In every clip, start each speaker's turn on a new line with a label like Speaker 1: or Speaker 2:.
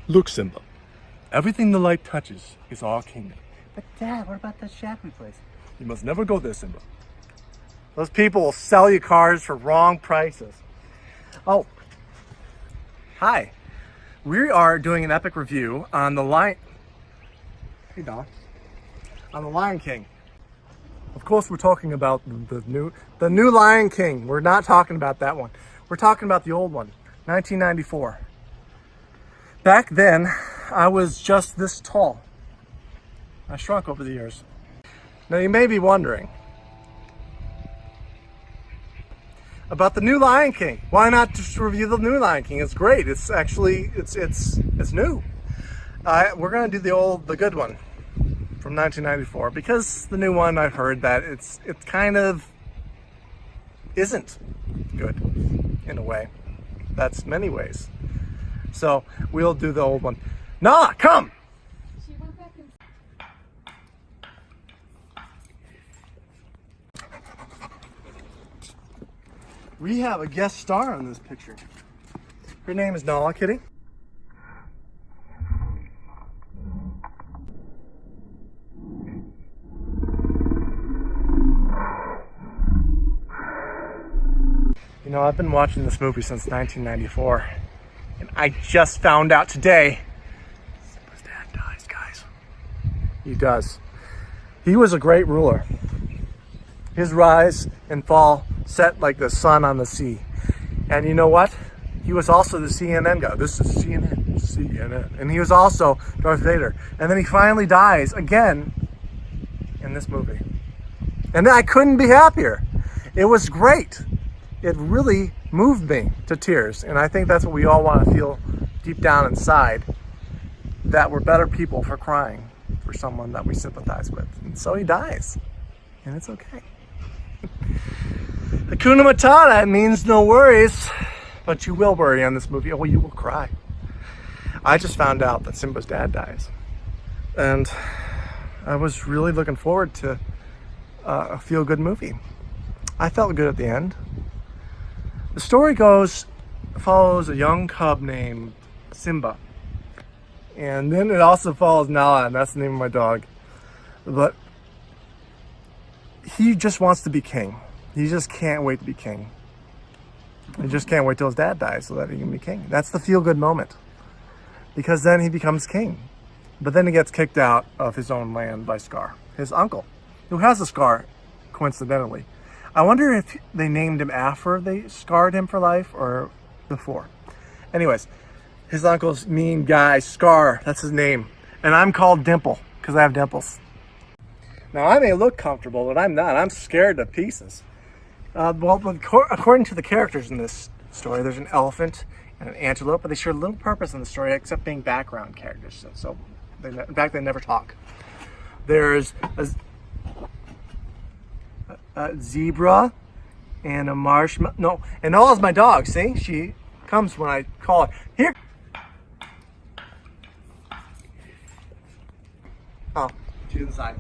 Speaker 1: Look, Simba. Everything the light touches is our kingdom.
Speaker 2: But Dad, what about that shack we place?
Speaker 1: You must never go there, Simba.
Speaker 2: Those people will sell you cars for wrong prices. Oh, hi. We are doing an epic review on the Lion... Hey, Don. On the Lion King.
Speaker 1: Of course, we're talking about
Speaker 2: The new Lion King. We're not talking about that one. We're talking about the old one, 1994. Back then, I was just this tall. I shrunk over the years. Now you may be wondering about the new Lion King. Why not just review the new Lion King? It's great. It's actually it's new. We're gonna do the good one from 1994 because the new one I've heard that it kind of isn't good in a way. That's many ways. So we'll do the old one. Nala, come!
Speaker 3: She went back in.
Speaker 2: We have a guest star on this picture. Her name is Nala Kitty. You know, I've been watching this movie since 1994, and I just found out today Simba's dad dies, guys. He does. He was a great ruler. His rise and fall set like the sun on the sea. And you know what? He was also the CNN guy. This is CNN. And he was also Darth Vader. And then he finally dies again in this movie. And I couldn't be happier. It was great. It really moved me to tears. And I think that's what we all want to feel deep down inside, that we're better people for crying for someone that we sympathize with. And so he dies. And it's okay. Hakuna Matata means no worries, but you will worry on this movie. Oh, you will cry. I just found out that Simba's dad dies. And I was really looking forward to a feel-good movie. I felt good at the end. The story follows a young cub named Simba. And then it also follows Nala, and that's the name of my dog. But he just wants to be king. He just can't wait to be king. He just can't wait till his dad dies so that he can be king. That's the feel-good moment. Because then he becomes king. But then he gets kicked out of his own land by Scar, his uncle, who has a scar, coincidentally. I wonder if they named him after they scarred him for life or before. Anyways, his uncle's mean guy, Scar, that's his name. And I'm called Dimple, because I have dimples. Now, I may look comfortable, but I'm not. I'm scared to pieces. According to the characters in this story, there's an elephant and an antelope, but they share little purpose in the story except being background characters. So in fact, they never talk. There's a zebra and a marshmallow. No, and Nala's my dog. See, she comes when I call her. Here. Oh, she's inside.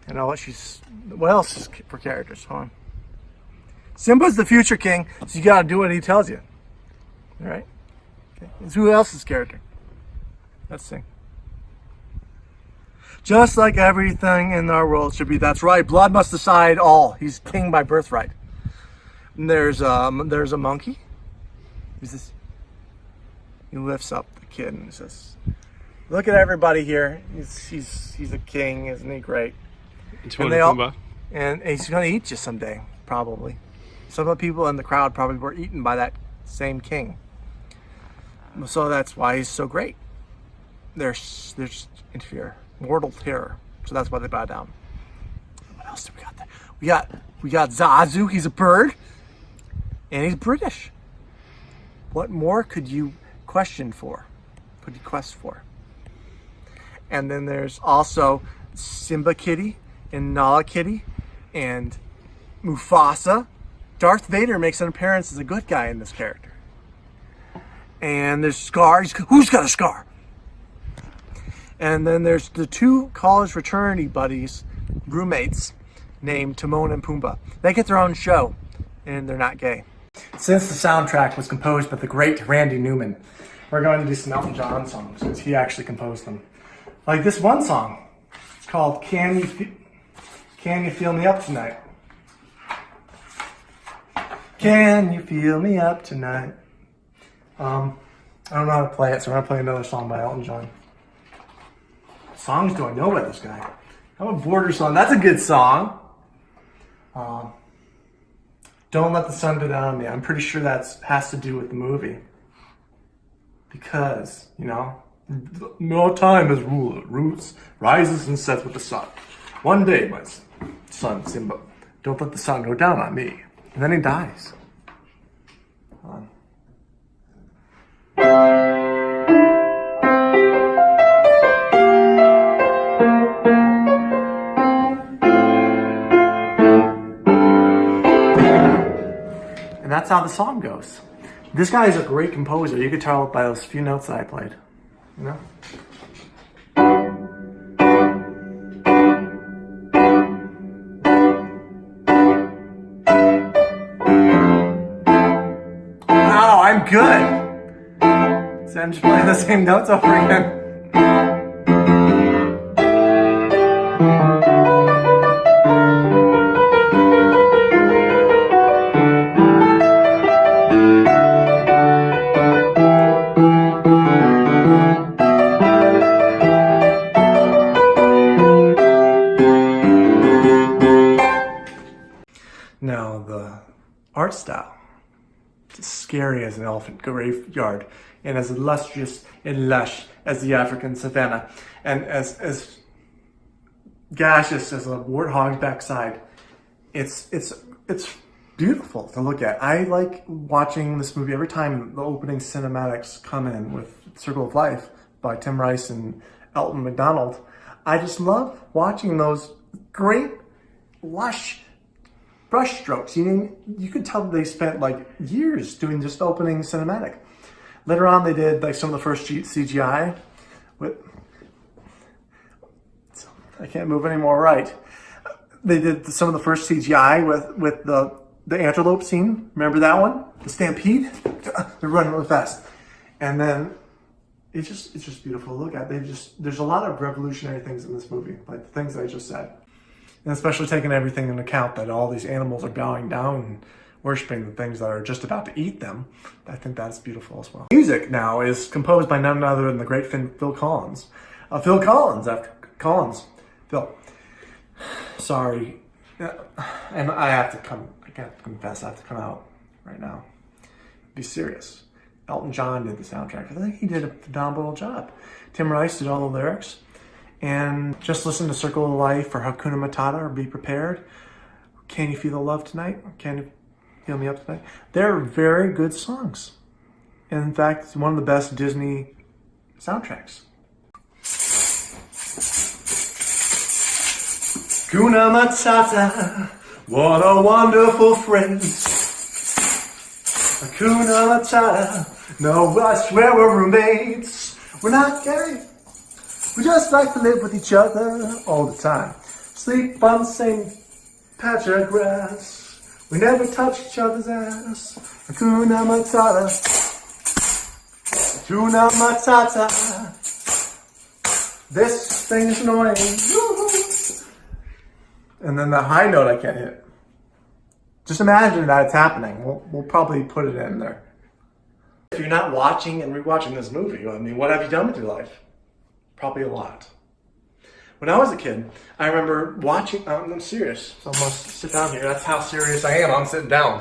Speaker 2: You know what? What else is for characters? Hold on. Simba's the future king, so you gotta do what he tells you. All right? Okay. It's who else's character? Let's sing. Just like everything in our world should be. That's right. Blood must decide all. He's king by birthright. And there's a monkey. Who's this? He lifts up the kid and says, "Look at everybody here. He's a king, isn't he great?" And he's gonna eat you someday, probably. Some of the people in the crowd probably were eaten by that same king. So that's why he's so great. They're just in fear, mortal terror. So that's why they bow down. What else do we got there? We got Zazu. He's a bird, and he's British. What more could you question for? Could you quest for? And then there's also Simba Kitty and Nala Kitty and Mufasa. Darth Vader makes an appearance as a good guy in this character. And there's Scar. Who's got a scar? And then there's the two college fraternity buddies, roommates, named Timon and Pumbaa. They get their own show, and they're not gay. Since the soundtrack was composed by the great Randy Newman, we're going to do some Elton John songs because he actually composed them. Like this one song. It's called Can You Feel Me Up Tonight? Can you feel me up tonight? I don't know how to play it, so we're going to play another song by Elton John. What songs do I know by this guy? How about Border Song? That's a good song. Don't Let the Sun Go Down on Me. I'm pretty sure that has to do with the movie. Because, you know, no time is ruler. Roots rises and sets with the sun. One day, my son Simba, don't let the sun go down on me. And then he dies. And that's how the song goes. This guy is a great composer. You could tell by those few notes that I played. You know? Wow, I'm good. So I'm just playing the same notes over again. Now, the art style, it's as scary as an elephant graveyard, and as illustrious and lush as the African savanna, and as gaseous as a warthog's backside. It's beautiful to look at. I like watching this movie every time the opening cinematics come in with Circle of Life by Tim Rice and Elton McDonald. I just love watching those great, lush brush strokes. You could tell they spent like years doing just opening cinematic. Later on, they did like some of the first CGI with. I can't move anymore. Right? They did some of the first CGI with the antelope scene. Remember that one? The stampede. They're running really fast, and then it's just beautiful to look at. There's a lot of revolutionary things in this movie, like the things I just said. And especially taking everything into account that all these animals are bowing down and worshiping the things that are just about to eat them. I think that's beautiful as well. Music now is composed by none other than the great Phil Collins. Phil Collins, after Collins. Phil. Sorry. And I have to confess, I have to come out right now. Be serious. Elton John did the soundtrack. I think he did a phenomenal job. Tim Rice did all the lyrics. And just listen to Circle of Life or Hakuna Matata or Be Prepared. Can You Feel the Love Tonight? Can You Feel Me Up Tonight? They're very good songs. And in fact, it's one of the best Disney soundtracks. Hakuna Matata, what a wonderful phrase. Hakuna Matata, no, I swear we're roommates. We're not gay. We just like to live with each other all the time. Sleep on the same patch of grass. We never touch each other's ass. Hakuna Matata. Hakuna Matata. This thing's annoying. And then the high note I can't hit. Just imagine that it's happening. We'll probably put it in there. If you're not watching and rewatching this movie, I mean, what have you done with your life? Probably a lot. When I was a kid, I remember watching, I'm serious, so I'm going to sit down here. That's how serious I am. I'm sitting down.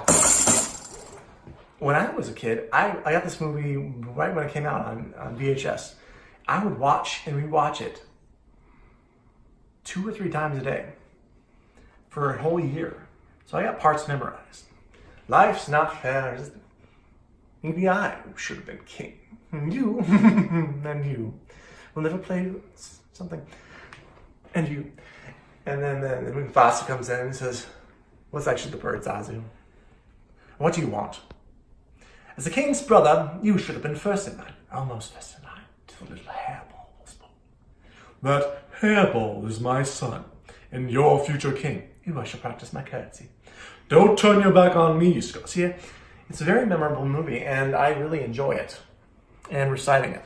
Speaker 2: When I was a kid, I got this movie right when it came out on VHS. I would watch and rewatch it 2 or 3 times a day for a whole year. So I got parts memorized. Life's not fair, is it? Maybe I should have been king. And you, and you. We'll never play something. And you. And then Mufasa comes in and says, what's actually the bird's Azu? What do you want? As the king's brother, you should have been first in line. Almost first in line, till the little hairball was born. That hairball is my son, and your future king. You, I shall practice my courtesy. Don't turn your back on me, Scott. See, it's a very memorable movie, and I really enjoy it. and reciting it.